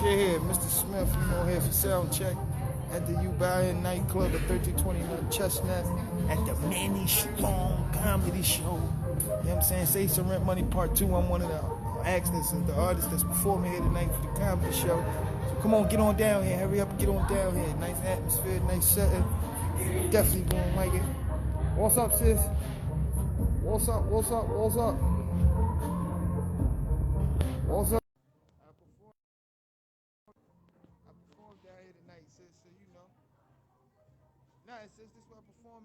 Shit here, Mr. Smith, you know, here for sound check at the U-BAHN nightclub at 1329 Chestnut at the MANNY Strong Comedy Show. You know what I'm saying? Say Some Rent Money Part 2. I'm one of the actors and the artists that's performing here tonight for the comedy show. So come on, get on down here. Hurry up and get on down here. Nice atmosphere, nice setting. Definitely gonna like it. What's up, sis? What's up? What's up? What's up? What's up? I performed down here tonight, sis, so you know. Nah, sis, this is what I performed.